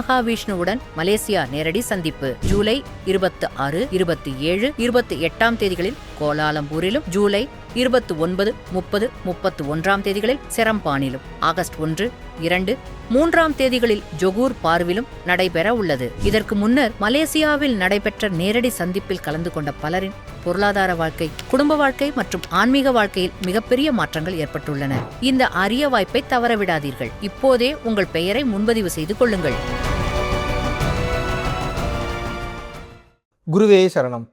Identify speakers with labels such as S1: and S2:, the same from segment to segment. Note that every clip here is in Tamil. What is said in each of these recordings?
S1: மகாவிஷ்ணுவுடன் மலேசியா நேரடி சந்திப்பு ஜூலை 26, 27, 28 தேதிகளில் கோலாலம்பூரிலும், ஜூலை 29, 30, 31 தேதிகளில் செரம்பானிலும், ஆகஸ்ட் 1, 2, 3 தேதிகளில் ஜொகூர் பார்விலும் நடைபெற உள்ளது. இதற்கு முன்னர் மலேசியாவில் நடைபெற்ற நேரடி சந்திப்பில் கலந்து கொண்ட பலரின் பொருளாதார வாழ்க்கை, குடும்ப வாழ்க்கை மற்றும் ஆன்மீக வாழ்க்கையில் மிகப்பெரிய மாற்றங்கள் ஏற்பட்டுள்ளன. இந்த அரிய வாய்ப்பை தவறவிடாதீர்கள். இப்போதே உங்கள் பெயரை முன்பதிவு செய்து கொள்ளுங்கள்.
S2: குருவே சரணம்.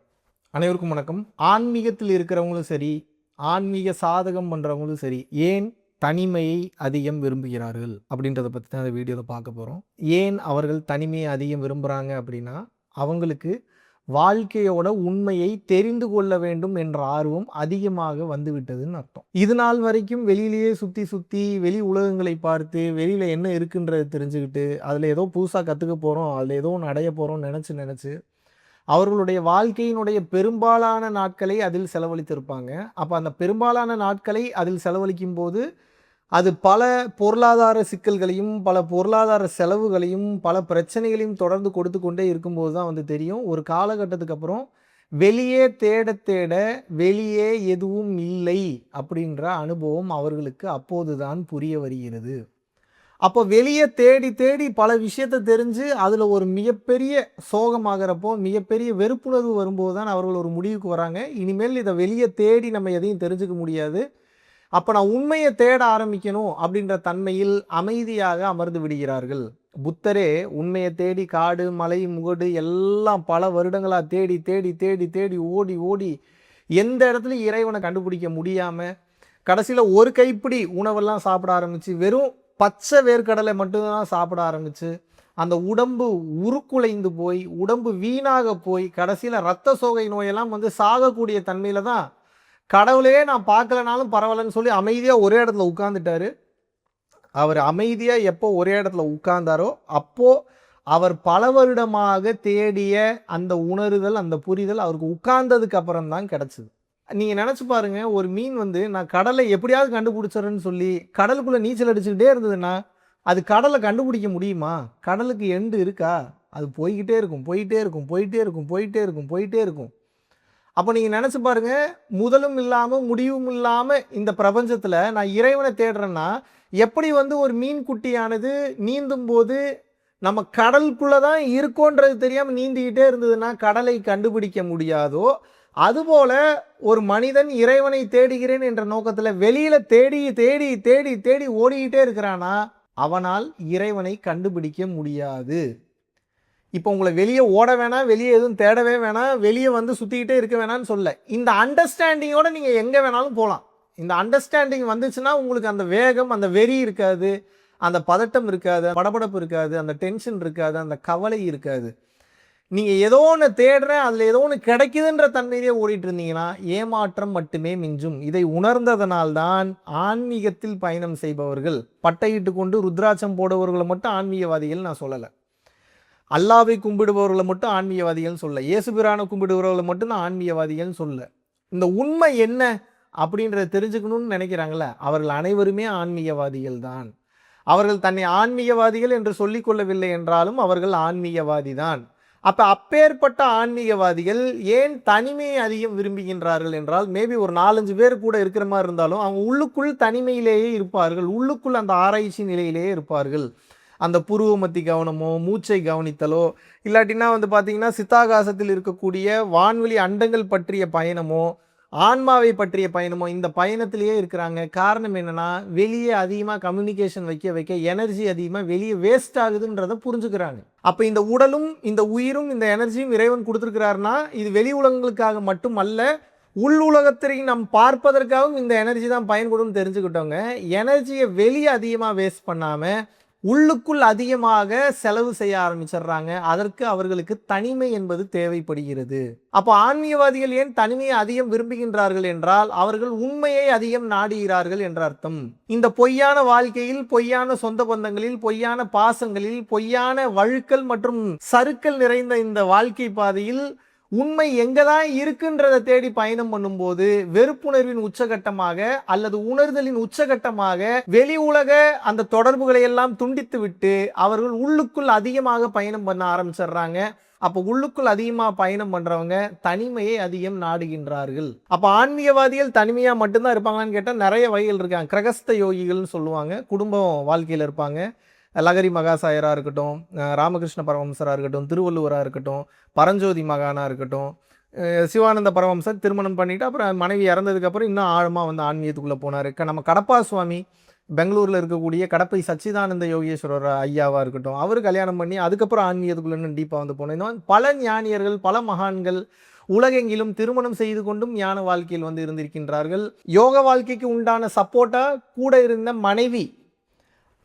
S2: அனைவருக்கும் வணக்கம். ஆன்மீகத்தில் இருக்கிறவங்களும் சரி, ஆன்மீக சாதகம் பண்ணுறவங்களும் சரி, ஏன் தனிமையை அதிகம் விரும்புகிறார்கள் அப்படின்றத பற்றி தான் இந்த வீடியோவில் பார்க்க போகிறோம். ஏன் அவர்கள் தனிமையை அதிகம் விரும்புகிறாங்க அப்படின்னா, அவங்களுக்கு வாழ்க்கையோட உண்மையை தெரிந்து கொள்ள வேண்டும் என்ற ஆர்வம் அதிகமாக வந்துவிட்டதுன்னு அர்த்தம். இது நாள் வரைக்கும் வெளியிலேயே சுற்றி வெளி உலகங்களை பார்த்து வெளியில் என்ன இருக்குன்றதை தெரிஞ்சுக்கிட்டு அதில் ஏதோ புதுசாக கற்றுக்க போகிறோம், அதில் ஏதோ ஒன்று அடைய போகிறோம் நினச்சி அவர்களுடைய வாழ்க்கையினுடைய பெரும்பாலான நாட்களை அதில் செலவழித்திருப்பாங்க. அப்போ அந்த பெரும்பாலான நாட்களை அதில் செலவழிக்கும் போது அது பல பொருளாதார சிக்கல்களையும், பல பொருளாதார செலவுகளையும், பல பிரச்சனைகளையும் தொடர்ந்து கொடுத்து கொண்டே இருக்கும்போது தான் தெரியும், ஒரு காலகட்டத்துக்கு அப்புறம் வெளியே தேட வெளியே எதுவும் இல்லை அப்படின்ற அனுபவம் அவர்களுக்கு அப்போதுதான் புரிய வருகிறது. அப்போ வெளியே தேடி பல விஷயத்தை தெரிஞ்சு அதில் ஒரு மிகப்பெரிய சோகமாகிறப்போ, மிகப்பெரிய வெறுப்புணர்வு வரும்போது தான் அவர்கள் ஒரு முடிவுக்கு வராங்க, இனிமேல் இதை வெளியே தேடி நம்ம எதையும் தெரிஞ்சுக்க முடியாது, அப்போ நான் உண்மையை தேட ஆரம்பிக்கணும் அப்படின்ற தன்மையில் அமைதியாக அமர்ந்து விடுகிறார்கள். புத்தரே உண்மையை தேடி காடு மலை முகடு எல்லாம் பல வருடங்களாக தேடி ஓடி எந்த இடத்துலையும் இறைவனை கண்டுபிடிக்க முடியாமல் கடைசியில் ஒரு கைப்பிடி உணவெல்லாம் சாப்பிட ஆரம்பித்து வெறும் பச்சை வேர்க்கடலை மட்டும்தான் சாப்பிட ஆரம்பித்து அந்த உடம்பு உருக்குலைந்து போய், உடம்பு வீணாக போய், கடைசியில் இரத்த சோகை நோயெல்லாம் சாகக்கூடிய தன்மையில் தான் கடவுளே நான் பார்க்கலனாலும் பரவாயில்லன்னு சொல்லி அமைதியாக ஒரே இடத்துல உட்கார்ந்துட்டாரு. அவர் அமைதியாக எப்போ ஒரே இடத்துல உட்கார்ந்தாரோ அப்போது அவர் பல வருடமாக தேடிய அந்த உணர்தல், அந்த புரிதல் அவருக்கு உட்கார்ந்ததுக்கு அப்புறம் தான் கிடச்சிது. நீங்கள் நினச்சி பாருங்கள், ஒரு மீன் நான் கடலை எப்படியாவது கண்டுபிடிச்சிட்றேன்னு சொல்லி கடலுக்குள்ளே நீச்சல் அடிச்சுக்கிட்டே இருந்ததுன்னா அது கடலை கண்டுபிடிக்க முடியுமா? கடலுக்கு எண்டு இருக்கா? அது போய்கிட்டே இருக்கும். அப்போ நீங்கள் நினச்சி பாருங்கள், முதலும் இல்லாமல் முடிவும் இல்லாமல் இந்த பிரபஞ்சத்தில் நான் இறைவனை தேடுறேன்னா எப்படி ஒரு மீன் குட்டியானது நீந்தும் போது நம்ம கடலுக்குள்ளே தான் இருக்கோன்றது தெரியாமல் நீந்திக்கிட்டே இருந்ததுன்னா கடலை கண்டுபிடிக்க முடியாதோ, அதுபோல் ஒரு மனிதன் இறைவனை தேடுகிறேன் என்ற நோக்கத்தில் வெளியில் தேடி ஓடிக்கிட்டே இருக்கிறானா அவனால் இறைவனை கண்டுபிடிக்க முடியாது. இப்போ உங்களை வெளியே ஓட வேணாம், வெளியே எதுவும் தேடவே வேணாம், வெளியே சுற்றிக்கிட்டே இருக்க வேணாம்னு சொல்ல, இந்த அண்டர்ஸ்டாண்டிங்கோடு நீங்கள் எங்கே வேணாலும் போகலாம். இந்த அண்டர்ஸ்டாண்டிங் வந்துச்சுன்னா உங்களுக்கு அந்த வேகம், அந்த வெறி இருக்காது, அந்த பதட்டம் இருக்காது, படபடப்பு இருக்காது, அந்த டென்ஷன் இருக்காது, அந்த கவலை இருக்காது. நீங்கள் ஏதோ ஒன்று தேடுறேன், அதில் ஏதோ ஒன்று கிடைக்குதுன்ற தன்மையிலே ஓடிட்டு இருந்தீங்கன்னா ஏமாற்றம் மட்டுமே மிஞ்சும். இதை உணர்ந்ததனால்தான் ஆன்மீகத்தில் பயணம் செய்பவர்கள், பட்டையிட்டு கொண்டு ருத்ராட்சம் போடுபவர்களை மட்டும் ஆன்மீகவாதிகள் நான் சொல்லலை, அல்லாவை கும்பிடுபவர்களை மட்டும் ஆன்மீகவாதிகள் சொல்ல, இயேசுபிரானை கும்பிடுபவர்களை மட்டும் நான் ஆன்மீகவாதிகள் சொல்ல. இந்த உண்மை என்ன அப்படின்றத தெரிஞ்சுக்கணும்னு நினைக்கிறாங்களே அவர்கள் அனைவருமே ஆன்மீகவாதிகள் தான். அவர்கள் தன்னை ஆன்மீகவாதிகள் என்று சொல்லிக்கொள்ளவில்லை என்றாலும் அவர்கள் ஆன்மீகவாதி தான். அப்போ அப்பேற்பட்ட ஆன்மீகவாதிகள் ஏன் தனிமையை அதிகம் விரும்புகின்றார்கள் என்றால், மேபி ஒரு 4-5 பேர் கூட இருக்கிற மாதிரி இருந்தாலும் அவங்க உள்ளுக்குள் தனிமையிலேயே இருப்பார்கள், உள்ளுக்குள் அந்த ஆராய்ச்சி நிலையிலேயே இருப்பார்கள். அந்த புருவ மத்தி கவனமோ, மூச்சை கவனித்தலோ, இல்லாட்டினா பார்த்தீங்கன்னா சித்தாகாசத்தில் இருக்கக்கூடிய வான்வெளி அண்டங்கள் பற்றிய பயணமோ, ஆன்மாவை பற்றிய பயணமோ, இந்த பயணத்திலேயே இருக்கிறாங்க. காரணம் என்னென்னா, வெளியே அதிகமாக கம்யூனிகேஷன் வைக்க எனர்ஜி அதிகமாக வெளியே வேஸ்ட் ஆகுதுன்றதை புரிஞ்சுக்கிறாங்க. அப்போ இந்த உடலும் இந்த உயிரும் இந்த எனர்ஜியும் இறைவன் கொடுத்துருக்கிறாருன்னா இது வெளி உலகங்களுக்காக மட்டும் அல்ல, உள் உலகத்தை நம் பார்ப்பதற்காகவும் இந்த எனர்ஜி தான் பயன்படும் தெரிஞ்சுக்கிட்டவங்க எனர்ஜியை வெளியே அதிகமாக வேஸ்ட் பண்ணாமல் உள்ளுக்குள் அதிகமாக செலவு செய்ய ஆரம்பிச்சிடுறாங்க. அதற்கு அவர்களுக்கு தனிமை என்பது தேவைப்படுகிறது. அப்போ ஆன்மீகவாதிகள் ஏன் தனிமையை அதிகம் விரும்புகின்றார்கள் என்றால் அவர்கள் உண்மையை அதிகம் நாடுகிறார்கள் என்ற அர்த்தம். இந்த பொய்யான வாழ்க்கையில், பொய்யான சொந்த பந்தங்களில், பொய்யான பாசங்களில், பொய்யான வழுக்கல் மற்றும் சறுக்கல் நிறைந்த இந்த வாழ்க்கை பாதையில் உண்மை எங்கே தான் இருக்குன்றதை தேடி பயணம் பண்ணும்போது வெறுப்புணர்வின் உச்சகட்டமாக அல்லது உணர்தலின் உச்சகட்டமாக வெளி உலக அந்த தொடர்புகளை எல்லாம் துண்டித்து விட்டு அவர்கள் உள்ளுக்குள் அதிகமாக பயணம் பண்ண ஆரம்பிச்சிடுறாங்க. அப்போ உள்ளுக்குள் அதிகமாக பயணம் பண்ணுறவங்க தனிமையை அதிகம் நாடுகின்றார்கள். அப்போ ஆன்மீகவாதிகள் தனிமையாக மட்டும்தான் இருப்பாங்களான்னு கேட்டால் நிறைய வகைகள் இருக்காங்க. கிரகஸ்த யோகிகள்னு சொல்லுவாங்க, குடும்பம் வாழ்க்கையில் இருப்பாங்க. லகரி மகாசாயராக இருக்கட்டும், ராமகிருஷ்ண பரமஹம்சராக இருக்கட்டும், திருவள்ளுவராக இருக்கட்டும், பரஞ்சோதி மகானாக இருக்கட்டும், சிவானந்த பரமஹம்சர் திருமணம் பண்ணிவிட்டு அப்புறம் மனைவி இறந்ததுக்கப்புறம் இன்னும் ஆழமாக வந்து ஆன்மீகத்துக்குள்ளே போனார். நம்ம கடப்பா சுவாமி பெங்களூரில் இருக்கக்கூடிய கடப்பை சச்சிதானந்த யோகேஸ்வரர் ஐயாவாக இருக்கட்டும், அவர் கல்யாணம் பண்ணி அதுக்கப்புறம் ஆன்மீகத்துக்குள்ளே இன்னும் டீப்பாக வந்து போனோம். இந்த மாதிரி பல ஞானியர்கள், பல மகான்கள் உலகெங்கிலும் திருமணம் செய்து கொண்டும் ஞான வாழ்க்கையில் வந்து இருந்திருக்கின்றார்கள். யோக வாழ்க்கைக்கு உண்டான சப்போர்ட்டாக கூட இருந்த மனைவி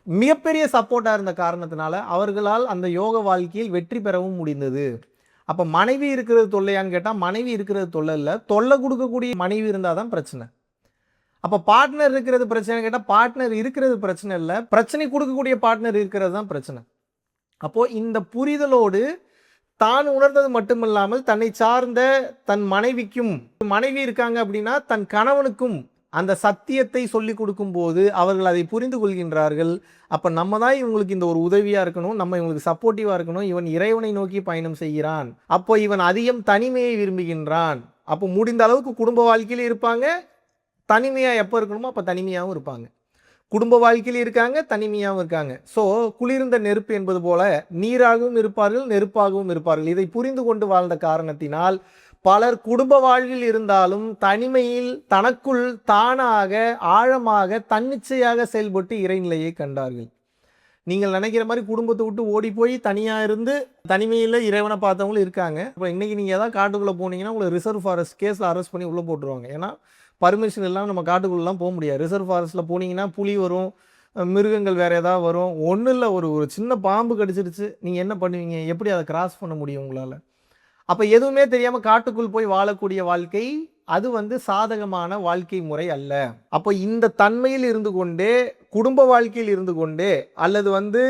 S2: மிகப்பெரிய சப்போர்ட்டாக இருந்த காரணத்தினால அவர்களால் அந்த யோக வாழ்க்கையில் வெற்றி பெறவும் முடிந்தது. அப்போ மனைவி இருக்கிறது தொல்லையான்னு கேட்டால் மனைவி இருக்கிறது தொல்லை இல்லை, தொல்லை கொடுக்கக்கூடிய மனைவி இருந்தால் தான் பிரச்சனை. அப்போ பார்ட்னர் இருக்கிறது பிரச்சனை கேட்டால் பார்ட்னர் இருக்கிறது பிரச்சனை இல்லை, பிரச்சனை கொடுக்கக்கூடிய பார்ட்னர் இருக்கிறது தான் பிரச்சனை. அப்போது இந்த புரிதலோடு தான் உணர்ந்தது மட்டுமில்லாமல் தன்னை சார்ந்த தன் மனைவிக்கும், மனைவி இருக்காங்க அப்படின்னா தன் கணவனுக்கும் அந்த சத்தியத்தை சொல்லி கொடுக்கும்போது அவர்கள் அதை புரிந்து கொள்கின்றார்கள். அப்போ நம்ம தான் இவங்களுக்கு இந்த ஒரு உதவியாக இருக்கணும், நம்ம இவங்களுக்கு சப்போர்ட்டிவாக இருக்கணும். இவன் இறைவனை நோக்கி பயணம் செய்கிறான், அப்போ இவன் அதிகம் தனிமையை விரும்புகின்றான். அப்போ முடிந்த அளவுக்கு குடும்ப வாழ்க்கையில் இருப்பாங்க, தனிமையாக எப்போ இருக்கணுமோ அப்போ தனிமையாகவும் இருப்பாங்க. குடும்ப வாழ்க்கையில் இருக்காங்க, தனிமையாகவும் இருக்காங்க. ஸோ குளிர்ந்த நெருப்பு என்பது போல நீராகவும் இருப்பார்கள், நெருப்பாகவும் இருப்பார்கள். இதை புரிந்து கொண்டு வாழ்ந்த காரணத்தினால் பலர் குடும்ப வாழ்வில் இருந்தாலும் தனிமையில் தனக்குள் தானாக ஆழமாக தன்னிச்சையாக செயல்பட்டு இறைநிலையை கண்டார்கள். நீங்கள் நினைக்கிற மாதிரி குடும்பத்தை விட்டு ஓடி போய் தனியாக இருந்து தனிமையில் இறைவனை பார்த்தவங்களும் இருக்காங்க. இப்போ இன்றைக்கி நீங்கள் ஏதாவது காட்டுக்குள்ளே போனீங்கன்னா உங்களை ரிசர்வ் ஃபாரஸ்ட் கேஸில் அரெஸ்ட் பண்ணி உள்ளே போட்டுருவாங்க. ஏன்னா பர்மிஷன் இல்லாமல் நம்ம காட்டுக்குள்ளெலாம் போக முடியாது. ரிசர்வ் ஃபாரஸ்ட்டில் போனீங்கன்னா புலி வரும், மிருகங்கள் வேறு ஏதாவது வரும். ஒன்றும் இல்லை, ஒரு சின்ன பாம்பு கடிச்சிருச்சு, நீங்கள் என்ன பண்ணுவீங்க? எப்படி அதை கிராஸ் பண்ண முடியும் உங்களால்? அப்போ எதுவுமே தெரியாமல் காட்டுக்குள் போய் வாழக்கூடிய வாழ்க்கை அது வந்து சாதகமான வாழ்க்கை முறை அல்ல. அப்போ இந்த தன்மையில் இருந்து கொண்டே, குடும்ப வாழ்க்கையில் இருந்து கொண்டே அல்லது வந்து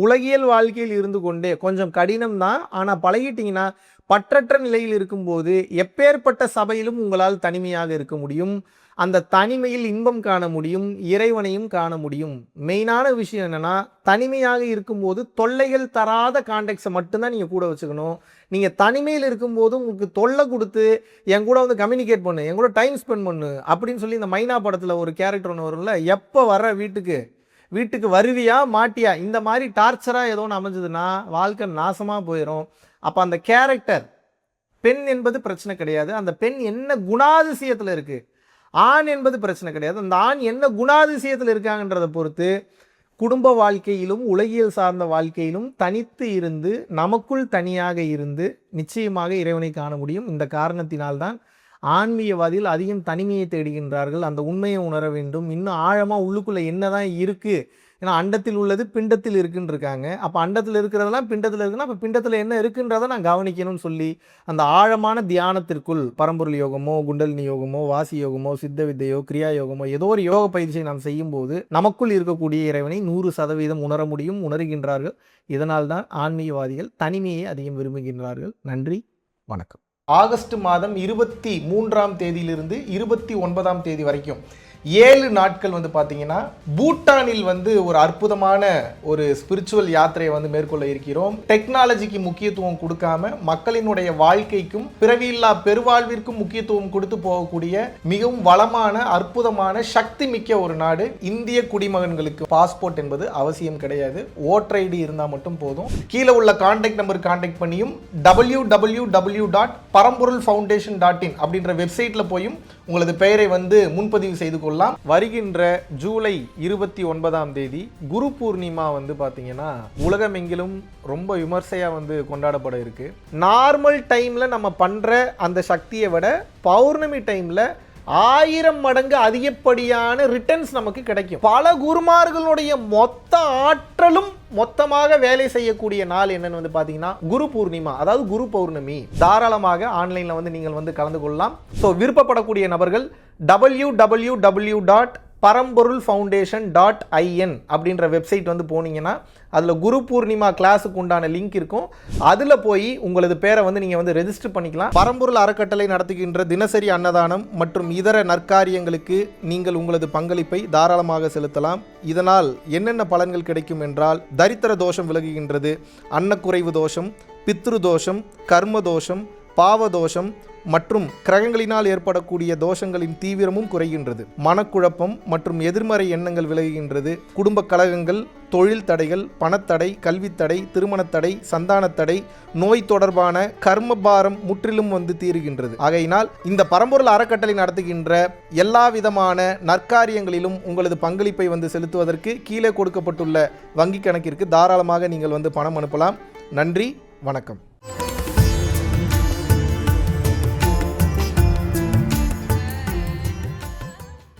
S2: உலகியல் வாழ்க்கையில் இருந்து கொண்டே கொஞ்சம் கடினம் தான், ஆனால் பழகிட்டிங்கன்னா பற்றற்ற நிலையில் இருக்கும்போது எப்பேற்பட்ட சபையிலும் உங்களால் தனிமையாக இருக்க முடியும். அந்த தனிமையில் இன்பம் காண முடியும், இறைவனையும் காண முடியும். மெயினான விஷயம் என்னென்னா, தனிமையாக இருக்கும்போது தொல்லைகள் தராத கான்டெக்ட்ஸை மட்டும்தான் நீங்கள் கூட வச்சுக்கணும். நீங்கள் தனிமையில் இருக்கும்போது உங்களுக்கு தொல்லை கொடுத்து என் கூட வந்து கம்யூனிகேட் பண்ணு, என் கூட டைம் ஸ்பெண்ட் பண்ணு அப்படின்னு சொல்லி இந்த மைனா படத்தில் ஒரு கேரக்டர் ஒன்று வரும்ல, எப்போ வர வீட்டுக்கு வருவியா மாட்டியா, இந்த மாதிரி டார்ச்சராக ஏதோ ஒன்று அமைஞ்சதுன்னா வாழ்க்கை நாசமாக போயிடும். அப்போ அந்த கேரக்டர் பெண் என்பது பிரச்சனை கிடையாது, அந்த பெண் என்ன குணாதிசயத்தில் இருக்குது. ஆண் என்பது பிரச்சனை கிடையாது, அந்த ஆண் என்ன குணாதிசயத்தில் இருக்காங்கன்றதை பொறுத்து குடும்ப வாழ்க்கையிலும் உலகியல் சார்ந்த வாழ்க்கையிலும் தனித்து இருந்து நமக்குள் தனியாக இருந்து நிச்சயமாக இறைவனை காண முடியும். இந்த காரணத்தினால்தான் ஆன்மீகவாதிகள் அதிகம் தனிமையை தேடுகின்றார்கள். அந்த உண்மையை உணர வேண்டும், இன்னும் ஆழமாக உள்ளுக்குள்ளே என்னதான் இருக்குது. ஏன்னா அண்டத்தில் உள்ளது பிண்டத்தில் இருக்குன்னு இருக்காங்க. அப்போ அண்டத்தில் இருக்கிறதெல்லாம் பிண்டத்தில் இருக்குன்னா அப்போ பிண்டத்தில் என்ன இருக்குன்றதை நான் கவனிக்கணும்னு சொல்லி அந்த ஆழமான தியானத்திற்குள் பரம்பொருள் யோகமோ, குண்டலினி யோகமோ, வாசி யோகமோ, சித்த வித்தையோ, கிரியா யோகமோ, ஏதோ ஒரு யோக பயிற்சியை நாம் செய்யும்போது நமக்குள் இருக்கக்கூடிய இறைவனை 100% உணர முடியும், உணர்கின்றார்கள். இதனால் தான் ஆன்மீகவாதிகள் தனிமையை அதிகம் விரும்புகின்றார்கள். நன்றி, வணக்கம். ஆகஸ்ட் மாதம் 23ஆம் தேதியிலிருந்து 29ஆம் தேதி வரைக்கும் 7 நாட்கள் வந்து பார்த்தீங்கன்னா பூட்டானில் வந்து ஒரு அற்புதமான ஒரு ஸ்பிரிச்சுவல் யாத்திரையை வந்து மேற்கொள்ள இருக்கிறோம். டெக்னாலஜிக்கு முக்கியத்துவம் கொடுக்காம மக்களினுடைய வாழ்க்கைக்கும் பிறவியில்லா பெருவாழ்விற்கும் முக்கியத்துவம் கொடுத்து போகக்கூடிய மிகவும் வளமான அற்புதமான சக்தி மிக்க ஒரு நாடு. இந்திய குடிமகன்களுக்கு பாஸ்போர்ட் என்பது அவசியம் கிடையாது, ஓட்டர் ஐடி இருந்தால் மட்டும் போதும். கீழே உள்ள கான்டாக்ட் நம்பர் கான்டாக்ட் பண்ணியும் www.paramporulfoundation.in அப்படின்ற வெப்சைட்டில் போயும் உங்களது பெயரை வந்து முன்பதிவு செய்து கொள்ளலாம். வருகின்ற ஜூலை 29ஆம் தேதி குரு பூர்ணிமா வந்து பார்த்தீங்கன்னா உலகமெங்கிலும் ரொம்ப விமர்சையாக வந்து கொண்டாடப்பட இருக்கு. நார்மல் டைமில் நம்ம பண்ணுற அந்த சக்தியை விட பௌர்ணமி டைமில் 1000 மடங்கு அதிகப்படியான ரிட்டர்ன்ஸ் நமக்கு கிடைக்கும். பல குருமார்களுடைய மொத்த ஆற்றலும் மொத்தமாக வேலை செய்யக்கூடிய நாள் என்னன்னு வந்து பார்த்தீங்கன்னா குரு பூர்ணிமா, அதாவது குரு பௌர்ணமி. தாராளமாக ஆன்லைனில் வந்து நீங்கள் வந்து கலந்து கொள்ளலாம். ஸோ விருப்பப்படக்கூடிய நபர்கள் www பரம்பொருள் foundation.in அப்படின்ற வெப்சைட் வந்து போனீங்கன்னா அதில் குரு பூர்ணிமா கிளாஸுக்கு உண்டான லிங்க் இருக்கும். அதில் போய் உங்களது பேரை வந்து நீங்கள் வந்து ரெஜிஸ்டர் பண்ணிக்கலாம். பரம்பொருள் அறக்கட்டளை நடத்துகின்ற தினசரி அன்னதானம் மற்றும் இதர நற்காரியங்களுக்கு நீங்கள் உங்களது பங்களிப்பை தாராளமாக செலுத்தலாம். இதனால் என்னென்ன பலன்கள் கிடைக்கும் என்றால், தரித்திர தோஷம் விலகுகின்றது, அன்னக்குறைவு தோஷம், பித்ரு தோஷம், கர்ம தோஷம், பாவதோஷம் மற்றும் கிரகங்களினால் ஏற்படக்கூடிய தோஷங்களின் தீவிரமும் குறைகின்றது. மனக்குழப்பம் மற்றும் எதிர்மறை எண்ணங்கள் விலகுகின்றது. குடும்ப கலகங்கள், தொழில் தடைகள், பணத்தடை, கல்வித்தடை, திருமணத்தடை, சந்தானத்தடை, நோய் தொடர்பான கர்மபாரம் முற்றிலும் வந்து தீருகின்றது. ஆகையினால் இந்த பரம்பொருள் அறக்கட்டளை நடத்துகின்ற எல்லா விதமான நற்காரியங்களிலும் உங்களது பங்களிப்பை வந்து செலுத்துவதற்கு கீழே கொடுக்கப்பட்டுள்ள வங்கி கணக்கிற்கு தாராளமாக நீங்கள் வந்து பணம் அனுப்பலாம். நன்றி, வணக்கம்.